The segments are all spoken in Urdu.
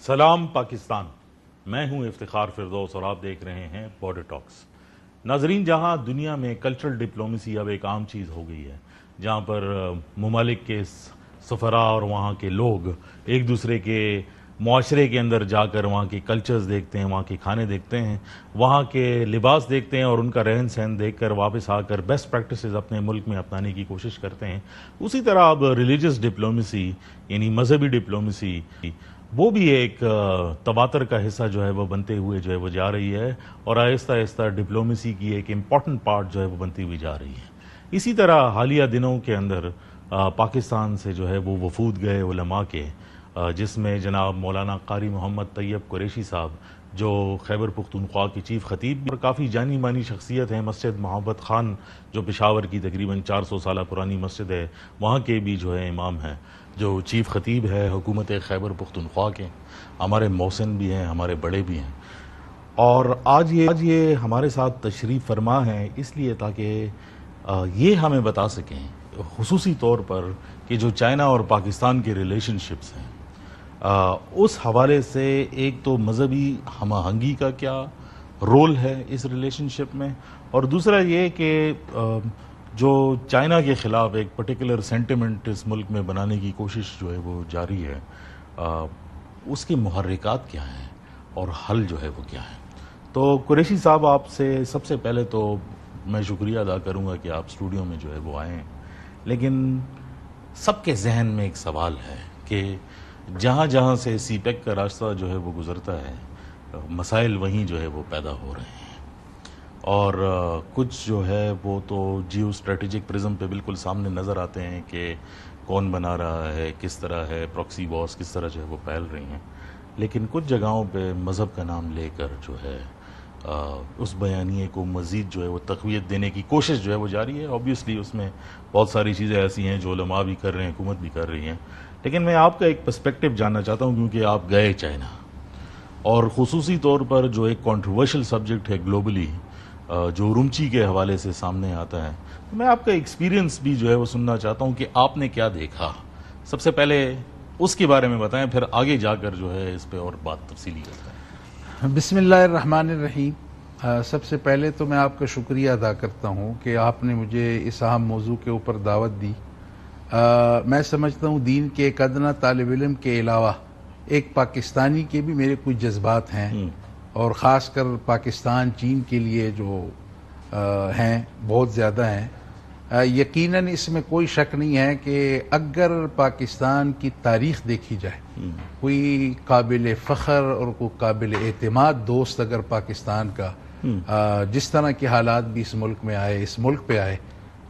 سلام پاکستان، میں ہوں افتخار فردوس اور آپ دیکھ رہے ہیں بارڈر ٹاکس۔ ناظرین، جہاں دنیا میں کلچرل ڈپلومیسی اب ایک عام چیز ہو گئی ہے، جہاں پر ممالک کے سفراء اور وہاں کے لوگ ایک دوسرے کے معاشرے کے اندر جا کر وہاں کے کلچرز دیکھتے ہیں، وہاں کے کھانے دیکھتے ہیں، وہاں کے لباس دیکھتے ہیں اور ان کا رہن سہن دیکھ کر واپس آ کر بیسٹ پریکٹسز اپنے ملک میں اپنانے کی کوشش کرتے ہیں، اسی طرح اب ریلیجس ڈپلومیسی یعنی مذہبی ڈپلومیسی وہ بھی ایک تواتر کا حصہ جو ہے وہ بنتے ہوئے جو ہے وہ جا رہی ہے، اور آہستہ آہستہ ڈپلومیسی کی ایک امپورٹنٹ پارٹ جو ہے وہ بنتی ہوئی جا رہی ہے۔ اسی طرح حالیہ دنوں کے اندر پاکستان سے جو ہے وہ وفود گئے علماء کے، جس میں جناب مولانا قاری محمد طیب قریشی صاحب جو خیبر پختونخوا کی چیف خطیب اور کافی جانی مانی شخصیت ہیں، مسجد محبت خان جو پشاور کی تقریباً 400 سالہ پرانی مسجد ہے وہاں کے بھی جو ہے امام ہیں، جو چیف خطیب ہے حکومت خیبر پختونخوا کے، ہمارے محسن بھی ہیں، ہمارے بڑے بھی ہیں، اور آج یہ ہمارے ساتھ تشریف فرما ہیں اس لیے تاکہ یہ ہمیں بتا سکیں خصوصی طور پر کہ جو چائنا اور پاکستان کے ریلیشن شپس ہیں اس حوالے سے ایک تو مذہبی ہم آہنگی کا کیا رول ہے اس ریلیشن شپ میں، اور دوسرا یہ کہ جو چائنا کے خلاف ایک پرٹیکولر سینٹیمنٹ اس ملک میں بنانے کی کوشش جو ہے وہ جاری ہے، اس کی محرکات کیا ہیں اور حل جو ہے وہ کیا ہے۔ تو قریشی صاحب، آپ سے سب سے پہلے تو میں شکریہ ادا کروں گا کہ آپ اسٹوڈیو میں جو ہے وہ آئے ہیں، لیکن سب کے ذہن میں ایک سوال ہے کہ جہاں جہاں سے سی پیک کا راستہ جو ہے وہ گزرتا ہے، مسائل وہیں جو ہے وہ پیدا ہو رہے ہیں، اور کچھ جو ہے وہ تو جیو اسٹریٹجک پرزم پہ بالکل سامنے نظر آتے ہیں کہ کون بنا رہا ہے، کس طرح ہے، پراکسی وارز کس طرح جو ہے وہ پھیل رہی ہیں، لیکن کچھ جگہوں پہ مذہب کا نام لے کر جو ہے اس بیانیے کو مزید جو ہے وہ تقویت دینے کی کوشش جو ہے وہ جاری ہے۔ آبویسلی اس میں بہت ساری چیزیں ایسی ہیں جو علماء بھی کر رہے ہیں، حکومت بھی کر رہی ہیں، لیکن میں آپ کا ایک پرسپیکٹو جاننا چاہتا ہوں کیونکہ آپ گئے چائنا، اور خصوصی طور پر جو ایک کنٹروورشل سبجیکٹ ہے گلوبلی جو ارومچی کے حوالے سے سامنے آتا ہے، تو میں آپ کا ایکسپیرینس بھی جو ہے وہ سننا چاہتا ہوں کہ آپ نے کیا دیکھا۔ سب سے پہلے اس کے بارے میں بتائیں، پھر آگے جا کر جو ہے اس پہ اور بات تفصیلی کرتے ہیں۔ بسم اللہ الرحمن الرحیم۔ سب سے پہلے تو میں آپ کا شکریہ ادا کرتا ہوں کہ آپ نے مجھے اس اہم موضوع کے اوپر دعوت دی۔ میں سمجھتا ہوں دین کے ایک ادنا طالب علم کے علاوہ ایک پاکستانی کے بھی میرے کچھ جذبات ہیں، اور خاص کر پاکستان چین کے لیے جو ہیں بہت زیادہ ہیں۔ یقیناً اس میں کوئی شک نہیں ہے کہ اگر پاکستان کی تاریخ دیکھی جائے، کوئی قابل فخر اور کوئی قابل اعتماد دوست اگر پاکستان کا جس طرح کے حالات بھی اس ملک میں آئے، اس ملک پہ آئے،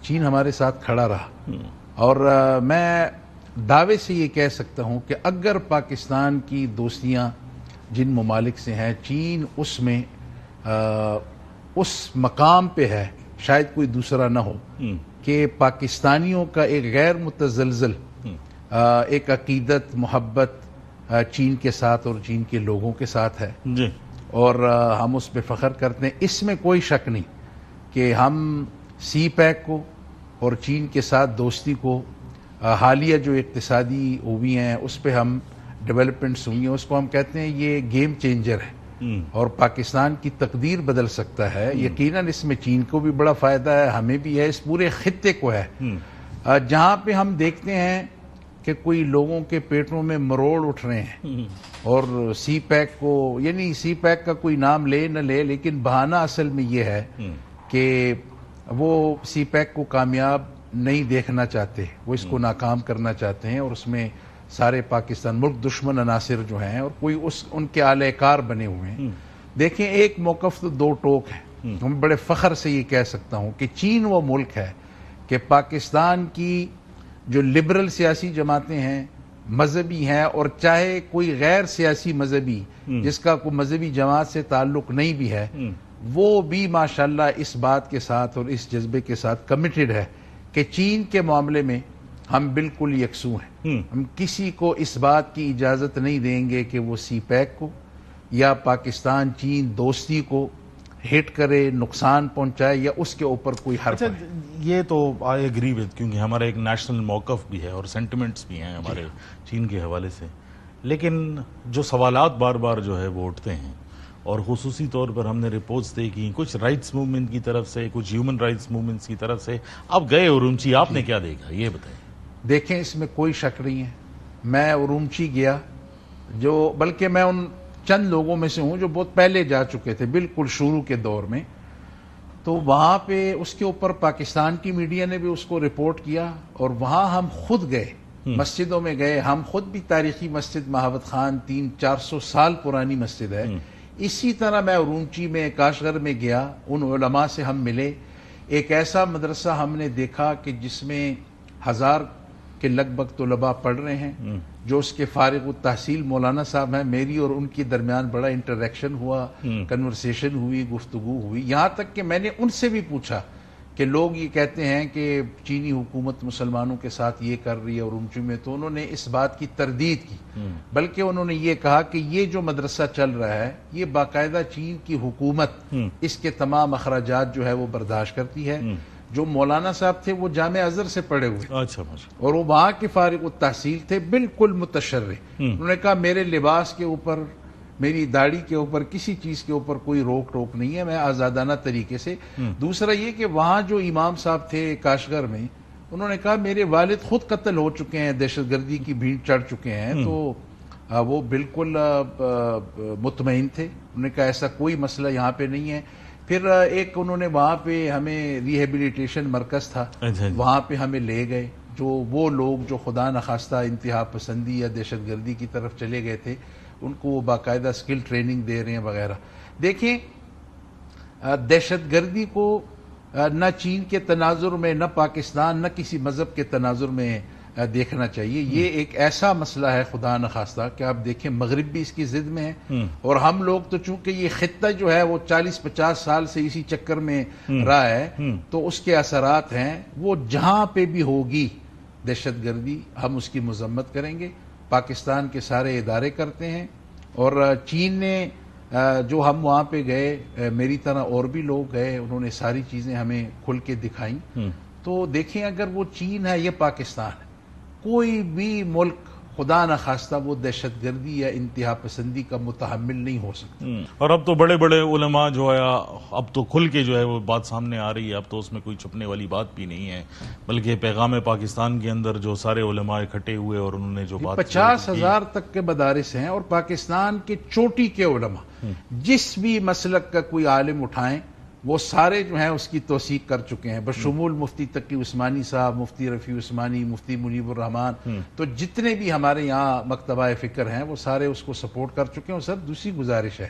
چین ہمارے ساتھ کھڑا رہا، اور میں دعوے سے یہ کہہ سکتا ہوں کہ اگر پاکستان کی دوستیاں جن ممالک سے ہیں، چین اس میں اس مقام پہ ہے، شاید کوئی دوسرا نہ ہو، کہ پاکستانیوں کا ایک غیر متزلزل ایک عقیدت محبت چین کے ساتھ اور چین کے لوگوں کے ساتھ ہے، اور ہم اس پہ فخر کرتے ہیں۔ اس میں کوئی شک نہیں کہ ہم سی پیک کو اور چین کے ساتھ دوستی کو، حالیہ جو اقتصادی ہوئی ہیں اس پہ ہم ڈیولپمنٹس ہوئی ہیں، اس کو ہم کہتے ہیں یہ گیم چینجر ہے اور پاکستان کی تقدیر بدل سکتا ہے۔ یقیناً اس میں چین کو بھی بڑا فائدہ ہے، ہمیں بھی ہے، اس پورے خطے کو ہے۔ جہاں پہ ہم دیکھتے ہیں کہ کوئی لوگوں کے پیٹوں میں مروڑ اٹھ رہے ہیں، اور سی پیک کو، یعنی سی پیک کا کوئی نام لے نہ لے، لیکن بہانہ اصل میں یہ ہے کہ وہ سی پیک کو کامیاب نہیں دیکھنا چاہتے، وہ اس کو ناکام کرنا چاہتے ہیں، اور اس میں سارے پاکستان ملک دشمن عناصر جو ہیں اور کوئی ان کے اعلی کار بنے ہوئے ہیں۔ دیکھیں، ایک موقف تو دو ٹوک ہے۔ ہم بڑے فخر سے یہ کہہ سکتا ہوں کہ چین وہ ملک ہے کہ پاکستان کی جو لبرل سیاسی جماعتیں ہیں، مذہبی ہیں، اور چاہے کوئی غیر سیاسی مذہبی جس کا کوئی مذہبی جماعت سے تعلق نہیں بھی ہے، وہ بھی ماشاءاللہ اس بات کے ساتھ اور اس جذبے کے ساتھ کمیٹڈ ہے کہ چین کے معاملے میں ہم بالکل یکسو ہیں۔ ہم کسی کو اس بات کی اجازت نہیں دیں گے کہ وہ سی پیک کو یا پاکستان چین دوستی کو ہٹ کرے، نقصان پہنچائے، یا اس کے اوپر کوئی حرف ہے۔ یہ تو آئی ایگری وتھ، کیونکہ ہمارا ایک نیشنل موقف بھی ہے اور سینٹیمنٹس بھی ہیں ہمارے چین کے حوالے سے، لیکن جو سوالات بار بار جو ہے وہ اٹھتے ہیں، اور خصوصی طور پر ہم نے رپورٹس دیکھی کچھ رائٹس موومنٹ کی طرف سے، کچھ ہیومن رائٹس موومنٹس کی طرف سے. آپ گئے اورمچی، آپ نے کیا دیکھا یہ بتائیں. دیکھیں اس میں کوئی شک نہیں ہے، میں اورمچی گیا، جو بلکہ میں ان چند لوگوں میں سے ہوں جو بہت پہلے جا چکے تھے بالکل شروع کے دور میں. تو وہاں پہ اس کے اوپر پاکستان کی میڈیا نے بھی اس کو رپورٹ کیا، اور وہاں ہم خود گئے، مسجدوں میں گئے. ہم خود بھی تاریخی مسجد مہابت خان 300-400 سال پرانی مسجد ہے. اسی طرح میں اورمچی میں کاشغر میں گیا، ان علماء سے ہم ملے. ایک ایسا مدرسہ ہم نے دیکھا کہ جس میں 1000 کے لگ بھگ طلباء پڑھ رہے ہیں، جو اس کے فارغ التحصیل مولانا صاحب ہیں. میری اور ان کے درمیان بڑا انٹریکشن ہوا، کنورسیشن ہوئی، گفتگو ہوئی، یہاں تک کہ میں نے ان سے بھی پوچھا کہ لوگ یہ کہتے ہیں کہ چینی حکومت مسلمانوں کے ساتھ یہ کر رہی ہے اورمچی میں، تو انہوں نے اس بات کی تردید کی، بلکہ انہوں نے یہ کہا کہ یہ جو مدرسہ چل رہا ہے یہ باقاعدہ چین کی حکومت اس کے تمام اخراجات جو ہے وہ برداشت کرتی ہے. جو مولانا صاحب تھے وہ جامع ازہر سے پڑھے ہوئے، اچھا، اور وہ وہاں کے فارغ التحصیل تھے، بالکل متشرع. انہوں نے کہا میرے لباس کے اوپر، میری داڑھی کے اوپر، کسی چیز کے اوپر کوئی روک ٹوک نہیں ہے، میں آزادانہ طریقے سے. دوسرا یہ کہ وہاں جو امام صاحب تھے کاشغر میں، انہوں نے کہا میرے والد خود قتل ہو چکے ہیں، دہشت گردی کی بھیڑ چڑھ چکے ہیں. تو وہ بالکل مطمئن تھے. انہوں نے کہا ایسا کوئی مسئلہ یہاں پہ نہیں ہے. پھر ایک انہوں نے وہاں پہ ہمیں ریہیبلیٹیشن مرکز تھا، وہاں پہ ہمیں لے گئے. جو وہ لوگ جو خدا نخواستہ انتہا پسندی یا دہشت گردی کی طرف چلے گئے تھے، ان کو وہ باقاعدہ اسکل ٹریننگ دے رہے ہیں وغیرہ. دیکھیں دہشت گردی کو نہ چین کے تناظر میں، نہ پاکستان، نہ کسی مذہب کے تناظر میں دیکھنا چاہیے. یہ ایک ایسا مسئلہ ہے خدا نخواستہ کہ آپ دیکھیں مغرب بھی اس کی ضد میں ہے، اور ہم لوگ تو چونکہ یہ خطہ جو ہے وہ 40-50 سال سے اسی چکر میں رہا ہے، تو اس کے اثرات ہیں. وہ جہاں پہ بھی ہوگی دہشت گردی ہم اس کی مذمت کریں گے. پاکستان کے سارے ادارے کرتے ہیں، اور چین نے جو ہم وہاں پہ گئے، میری طرح اور بھی لوگ گئے، انہوں نے ساری چیزیں ہمیں کھل کے دکھائیں. تو دیکھیں اگر وہ چین ہے یا پاکستان ہے، کوئی بھی ملک خدا نخواستہ وہ دہشت گردی یا انتہا پسندی کا متحمل نہیں ہو سکتا. اور اب تو بڑے بڑے علماء جو ہے اب تو کھل کے جو ہے وہ بات سامنے آ رہی ہے. اب تو اس میں کوئی چھپنے والی بات بھی نہیں ہے، بلکہ پیغام پاکستان کے اندر جو سارے علماء اکٹھے ہوئے اور انہوں نے جو بات 50,000 تک کے مدارس ہیں، اور پاکستان کے چوٹی کے علماء جس بھی مسلک کا کوئی عالم اٹھائیں وہ سارے جو ہیں اس کی توثیق کر چکے ہیں، بشمول مفتی تقی عثمانی صاحب، مفتی رفیع عثمانی، مفتی منیب الرحمان. تو جتنے بھی ہمارے یہاں مکتبہ فکر ہیں وہ سارے اس کو سپورٹ کر چکے ہیں. اور سر دوسری گزارش ہے،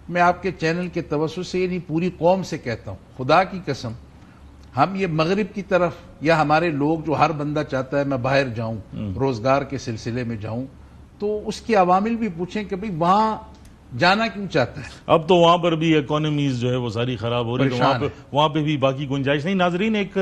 میں آپ کے چینل کے توسط سے یعنی پوری قوم سے کہتا ہوں، خدا کی قسم ہم یہ مغرب کی طرف، یا ہمارے لوگ جو ہر بندہ چاہتا ہے میں باہر جاؤں، روزگار کے سلسلے میں جاؤں، تو اس کی عوامل بھی پوچھیں کہ بھئی وہاں جانا کیوں چاہتا ہے. اب تو وہاں پر بھی اکانومیز جو ہے وہ ساری خراب ہو رہی ہے، وہاں پہ بھی باقی گنجائش نہیں. ناظرین ایک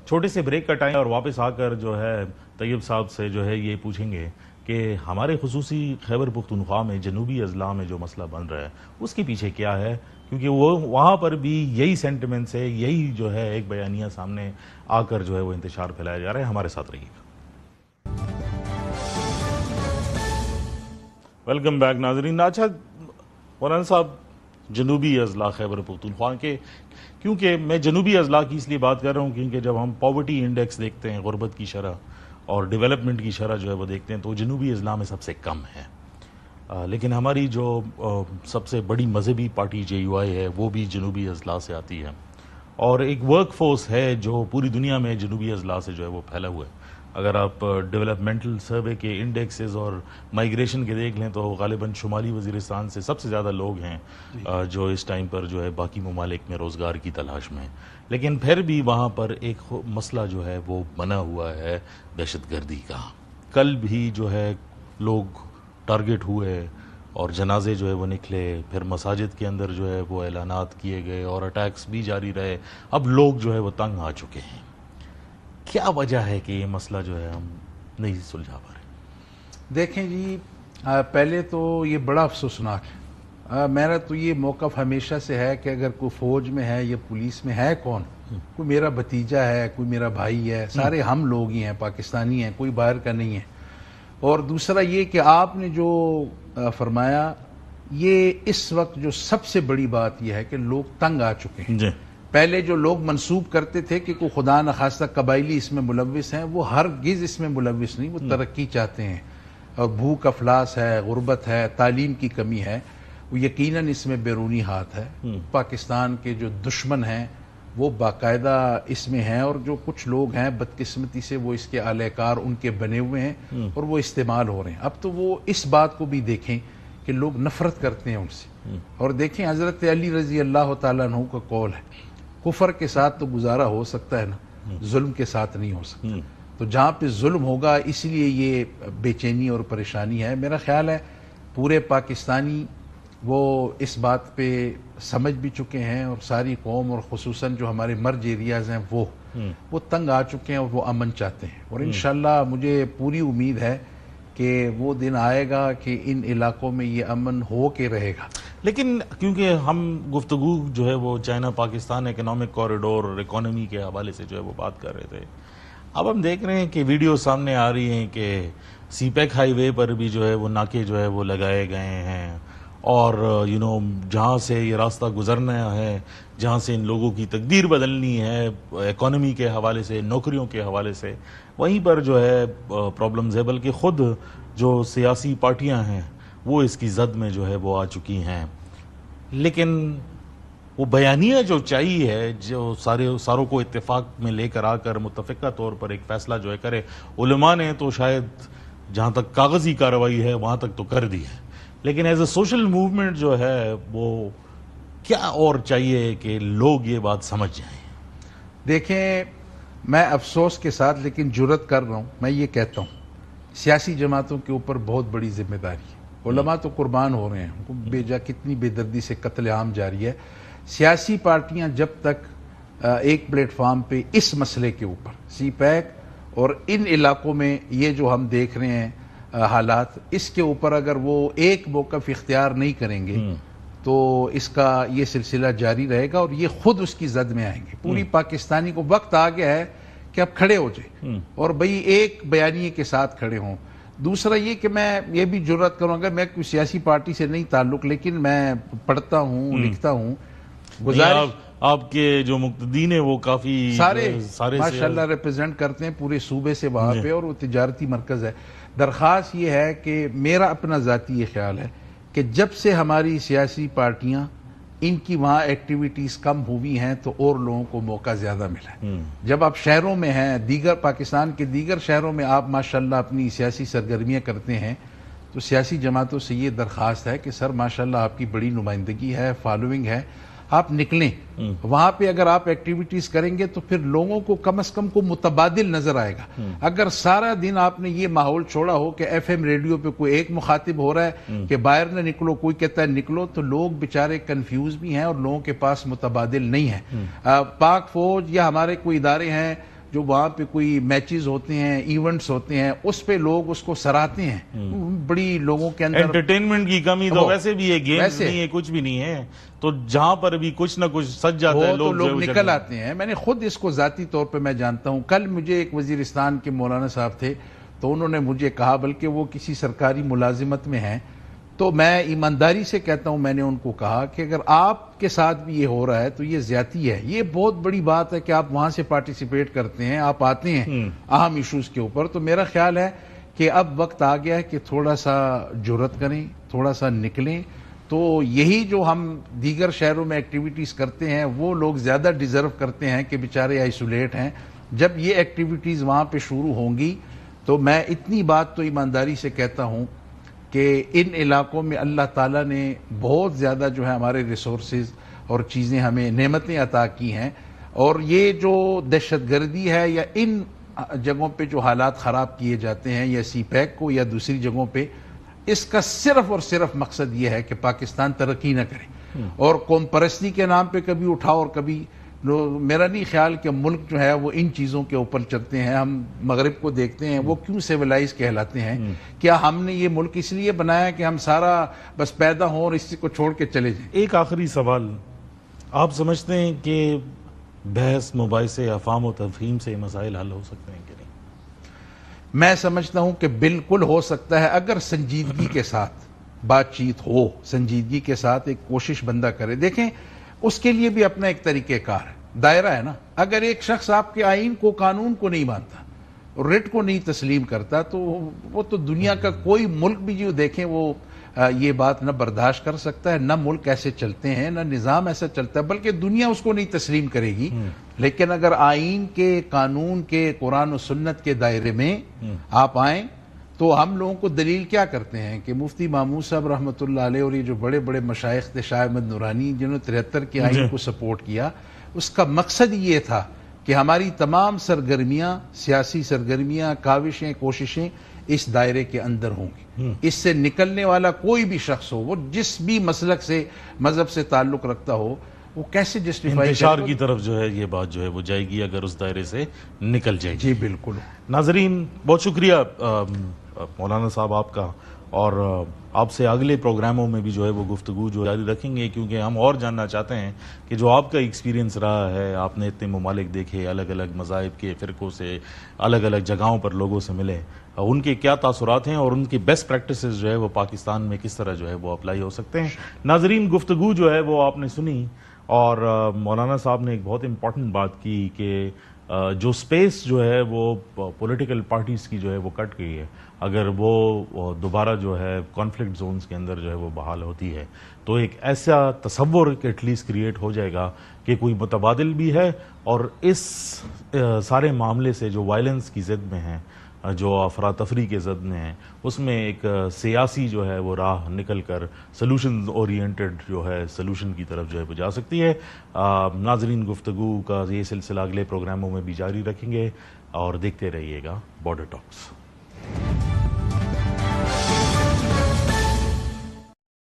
چھوٹے سے بریک کا ٹائم، اور واپس آ کر جو ہے طیب صاحب سے جو ہے یہ پوچھیں گے کہ ہمارے خصوصی خیبر پختونخوا میں جنوبی اضلاع میں جو مسئلہ بن رہا ہے اس کے پیچھے کیا ہے، کیونکہ وہ وہاں پر بھی یہی سینٹیمنٹس ہے، یہی جو ہے ایک بیانیہ سامنے آ کر جو ہے وہ انتشار پھیلایا جا رہا ہے. ہمارے ساتھ رہیے گا. ویلکم بیک ناظرین. اچھا مولانا صاحب، جنوبی اضلاع خیبر پختونخوا کے، کیونکہ میں جنوبی اضلاع کی اس لیے بات کر رہا ہوں کیونکہ جب ہم پاورٹی انڈیکس دیکھتے ہیں، غربت کی شرح اور ڈیولپمنٹ کی شرح جو ہے وہ دیکھتے ہیں، تو جنوبی اضلاع میں سب سے کم ہے. لیکن ہماری جو سب سے بڑی مذہبی پارٹی JUI ہے وہ بھی جنوبی اضلاع سے آتی ہے، اور ایک ورک فورس ہے جو پوری دنیا میں جنوبی اضلاع سے جو ہے وہ پھیلا ہوا ہے. اگر آپ ڈیولپمنٹل سروے کے انڈیکسز اور مائیگریشن کے دیکھ لیں تو غالباً شمالی وزیرستان سے سب سے زیادہ لوگ ہیں جو اس ٹائم پر جو ہے باقی ممالک میں روزگار کی تلاش میں. لیکن پھر بھی وہاں پر ایک مسئلہ جو ہے وہ بنا ہوا ہے دہشت گردی کا. کل بھی جو ہے لوگ ٹارگٹ ہوئے اور جنازے جو ہے وہ نکلے، پھر مساجد کے اندر جو ہے وہ اعلانات کیے گئے اور اٹیکس بھی جاری رہے. اب لوگ جو ہے وہ تنگ آ چکے ہیں. کیا وجہ ہے کہ یہ مسئلہ جو ہے ہم نہیں سلجھا پا رہے؟ دیکھیں جی، پہلے تو یہ بڑا افسوسناک ہے. میرا تو یہ موقف ہمیشہ سے ہے کہ اگر کوئی فوج میں ہے یا پولیس میں ہے، کون، کوئی میرا بھتیجا ہے، کوئی میرا بھائی ہے، سارے ہم لوگ ہی ہیں، پاکستانی ہیں، کوئی باہر کا نہیں ہے. اور دوسرا یہ کہ آپ نے جو فرمایا، یہ اس وقت جو سب سے بڑی بات یہ ہے کہ لوگ تنگ آ چکے ہیں. جی پہلے جو لوگ منسوب کرتے تھے کہ کوئی خدا نخواستہ قبائلی اس میں ملوث ہیں، وہ ہرگز اس میں ملوث نہیں. وہ ترقی چاہتے ہیں، اور بھوک افلاس ہے، غربت ہے، تعلیم کی کمی ہے، وہ یقیناً اس میں بیرونی ہاتھ ہے. پاکستان کے جو دشمن ہیں وہ باقاعدہ اس میں ہیں، اور جو کچھ لوگ ہیں بدقسمتی سے وہ اس کے اعلی کار ان کے بنے ہوئے ہیں اور وہ استعمال ہو رہے ہیں. اب تو وہ اس بات کو بھی دیکھیں کہ لوگ نفرت کرتے ہیں ان سے. اور دیکھیں حضرت علی رضی اللہ تعالیٰ عنہ کا قول ہے، کفر کے ساتھ تو گزارا ہو سکتا ہے نا، ظلم کے ساتھ نہیں ہو سکتا. تو جہاں پہ ظلم ہوگا اس لیے یہ بے چینی اور پریشانی ہے. میرا خیال ہے پورے پاکستانی وہ اس بات پہ سمجھ بھی چکے ہیں، اور ساری قوم اور خصوصاً جو ہمارے مرج ایریاز ہیں وہ تنگ آ چکے ہیں اور وہ امن چاہتے ہیں. اور انشاءاللہ مجھے پوری امید ہے کہ وہ دن آئے گا کہ ان علاقوں میں یہ امن ہو کے رہے گا. لیکن کیونکہ ہم گفتگو جو ہے وہ چائنا پاکستان اکنامک کوریڈور اور اکانومی کے حوالے سے جو ہے وہ بات کر رہے تھے، اب ہم دیکھ رہے ہیں کہ ویڈیو سامنے آ رہی ہیں کہ سی پیک ہائی وے پر بھی جو ہے وہ ناکے جو ہے وہ لگائے گئے ہیں، اور جہاں سے یہ راستہ گزرنا ہے، جہاں سے ان لوگوں کی تقدیر بدلنی ہے اکانومی کے حوالے سے، نوکریوں کے حوالے سے، وہیں پر جو ہے پرابلمز ہے. بلکہ خود جو سیاسی پارٹیاں ہیں وہ اس کی زد میں جو ہے وہ آ چکی ہیں. لیکن وہ بیانیہ جو چاہیے ہے، جو ساروں کو اتفاق میں لے کر آ کر متفقہ طور پر ایک فیصلہ جو ہے کرے، علماء نے تو شاید جہاں تک کاغذی کارروائی ہے وہاں تک تو کر دی ہے، لیکن ایز اے سوشل موومنٹ جو ہے وہ کیا اور چاہیے کہ لوگ یہ بات سمجھ جائیں؟ دیکھیں، میں افسوس کے ساتھ لیکن جرت کر رہا ہوں، میں یہ کہتا ہوں سیاسی جماعتوں کے اوپر بہت بڑی ذمہ داری ہے. علماء تو قربان ہو رہے ہیں، ان کو کتنی بے دردی سے قتل عام جاری ہے. سیاسی پارٹیاں جب تک ایک پلیٹ فارم پہ اس مسئلے کے اوپر سی پیک اور ان علاقوں میں یہ جو ہم دیکھ رہے ہیں حالات، اس کے اوپر اگر وہ ایک موقف اختیار نہیں کریں گے تو اس کا یہ سلسلہ جاری رہے گا، اور یہ خود اس کی زد میں آئیں گے. پوری پاکستانی کو وقت آ گیا ہے کہ اب کھڑے ہو جائیں، اور بھئی ایک بیانیے کے ساتھ کھڑے ہوں. دوسرا یہ کہ میں یہ بھی جرات کروں گا، میں کوئی سیاسی پارٹی سے نہیں تعلق، لیکن میں پڑھتا ہوں، لکھتا ہوں. آپ کے جو مقتدین ہیں وہ کافی سارے ماشاءاللہ ریپرزینٹ کرتے ہیں پورے صوبے سے وہاں پہ، اور وہ تجارتی مرکز ہے. درخواست یہ ہے کہ میرا اپنا ذاتی یہ خیال ہے کہ جب سے ہماری سیاسی پارٹیاں ان کی وہاں ایکٹیویٹیز کم ہوئی ہیں تو اور لوگوں کو موقع زیادہ ملا ہے. جب آپ شہروں میں ہیں، دیگر پاکستان کے دیگر شہروں میں آپ ماشاءاللہ اپنی سیاسی سرگرمیاں کرتے ہیں، تو سیاسی جماعتوں سے یہ درخواست ہے کہ سر ماشاءاللہ آپ کی بڑی نمائندگی ہے، فالوئنگ ہے، آپ نکلیں وہاں پہ. اگر آپ ایکٹیویٹیز کریں گے تو پھر لوگوں کو کم از کم کو متبادل نظر آئے گا. اگر سارا دن آپ نے یہ ماحول چھوڑا ہو کہ ایف ایم ریڈیو پہ کوئی ایک مخاطب ہو رہا ہے کہ باہر نہ نکلو، کوئی کہتا ہے نکلو، تو لوگ بیچارے کنفیوز بھی ہیں اور لوگوں کے پاس متبادل نہیں ہے. پاک فوج یا ہمارے کوئی ادارے ہیں جو وہاں پہ کوئی میچز ہوتے ہیں، ایونٹس ہوتے ہیں، اس پہ لوگ اس کو سراہتے ہیں. بڑی لوگوں کے اندر انٹرٹینمنٹ کی کمی تو ویسے بھی ہے، گیمز نہیں ہے، کچھ بھی نہیں ہے، تو جہاں پر بھی کچھ نہ کچھ سج جاتا ہے لوگ نکل آتے ہیں. میں نے خود اس کو ذاتی طور پہ میں جانتا ہوں. کل مجھے ایک وزیرستان کے مولانا صاحب تھے، تو انہوں نے مجھے کہا، بلکہ وہ کسی سرکاری ملازمت میں ہیں، تو میں ایمانداری سے کہتا ہوں، میں نے ان کو کہا کہ اگر آپ کے ساتھ بھی یہ ہو رہا ہے تو یہ زیادتی ہے. یہ بہت بڑی بات ہے کہ آپ وہاں سے پارٹیسپیٹ کرتے ہیں، آپ آتے ہیں اہم ایشوز کے اوپر. تو میرا خیال ہے کہ اب وقت آ گیا ہے کہ تھوڑا سا جرات کریں، تھوڑا سا نکلیں. تو یہی جو ہم دیگر شہروں میں ایکٹیویٹیز کرتے ہیں وہ لوگ زیادہ ڈیزرو کرتے ہیں کہ بیچارے آئسولیٹ ہیں. جب یہ ایکٹیویٹیز وہاں پہ شروع ہوں گی تو میں اتنی بات تو ایمانداری سے کہتا ہوں کہ ان علاقوں میں اللہ تعالیٰ نے بہت زیادہ جو ہے ہمارے ریسورسز اور چیزیں ہمیں نعمتیں عطا کی ہیں، اور یہ جو دہشت گردی ہے یا ان جگہوں پہ جو حالات خراب کیے جاتے ہیں، یا سی پیک کو یا دوسری جگہوں پہ، اس کا صرف اور صرف مقصد یہ ہے کہ پاکستان ترقی نہ کرے، اور قوم پرستی کے نام پہ کبھی اٹھاؤ اور کبھی. میرا نہیں خیال کہ ملک جو ہے وہ ان چیزوں کے اوپر چلتے ہیں. ہم مغرب کو دیکھتے ہیں، وہ کیوں سیولائز کہلاتے ہیں. کیا ہم نے یہ ملک اس لیے بنایا کہ ہم سارا بس پیدا ہوں اور اسی کو چھوڑ کے چلے جائیں؟ ایک آخری سوال، آپ سمجھتے ہیں کہ بحث، مباحثے، افہام و تفہیم سے مسائل حل ہو سکتے ہیں کہ نہیں؟ میں سمجھتا ہوں کہ بالکل ہو سکتا ہے اگر سنجیدگی کے ساتھ بات چیت ہو، سنجیدگی کے ساتھ ایک کوشش بندہ کرے. دیکھیں اس کے لیے بھی اپنا ایک طریقہ کار ہے، دائرہ ہے نا. اگر ایک شخص آپ کے آئین کو، قانون کو نہیں مانتا، ریٹ کو نہیں تسلیم کرتا، تو وہ تو دنیا کا کوئی ملک بھی جو دیکھیں وہ یہ بات نہ برداشت کر سکتا ہے، نہ ملک ایسے چلتے ہیں، نہ نظام ایسا چلتا ہے، بلکہ دنیا اس کو نہیں تسلیم کرے گی. لیکن اگر آئین کے، قانون کے، قرآن و سنت کے دائرے میں آپ آئیں تو ہم لوگوں کو دلیل کیا کرتے ہیں کہ مفتی مامود صاحب رحمۃ اللہ علیہ اور یہ جو بڑے بڑے مشائخ تھے، شاہ احمد نورانی جنہوں نے 73 کے آئین کو سپورٹ کیا، اس کا مقصد یہ تھا کہ ہماری تمام سرگرمیاں، سیاسی سرگرمیاں، کاوشیں، کوششیں اس دائرے کے اندر ہوں گی. اس سے نکلنے والا کوئی بھی شخص ہو، وہ جس بھی مسلک سے، مذہب سے تعلق رکھتا ہو، وہ کیسے جسٹیفائی انتشار کی طرف جو ہے یہ بات جو ہے وہ جائے گی اگر اس دائرے سے نکل جائے گی. جی بالکل. ناظرین بہت شکریہ مولانا صاحب آپ کا، اور آپ سے اگلے پروگراموں میں بھی جو ہے وہ گفتگو جو جاری رکھیں گے، کیونکہ ہم اور جاننا چاہتے ہیں کہ جو آپ کا ایکسپیرینس رہا ہے، آپ نے اتنے ممالک دیکھے، الگ الگ مذاہب کے فرقوں سے، الگ الگ جگہوں پر لوگوں سے ملے، ان کے کیا تاثرات ہیں اور ان کی بیسٹ پریکٹسز جو ہے وہ پاکستان میں کس طرح جو ہے وہ اپلائی ہو سکتے ہیں. ناظرین گفتگو جو ہے وہ آپ نے سنی، اور مولانا صاحب نے ایک بہت امپورٹنٹ بات کی کہ جو سپیس جو ہے وہ پولیٹیکل پارٹیز کی جو ہے وہ کٹ گئی ہے. اگر وہ دوبارہ جو ہے کانفلکٹ زونز کے اندر جو ہے وہ بحال ہوتی ہے تو ایک ایسا تصور ایٹ لیسٹ کریٹ ہو جائے گا کہ کوئی متبادل بھی ہے، اور اس سارے معاملے سے جو وائلنس کی زد میں ہیں، جو افراتفری کے زد میں ہیں، اس میں ایک سیاسی جو ہے وہ راہ نکل کر سلوشن اورینٹڈ جو ہے سلوشن کی طرف جو ہے وہ جا سکتی ہے. ناظرین گفتگو کا یہ سلسلہ اگلے پروگراموں میں بھی جاری رکھیں گے، اور دیکھتے رہیے گا بارڈر ٹاکس.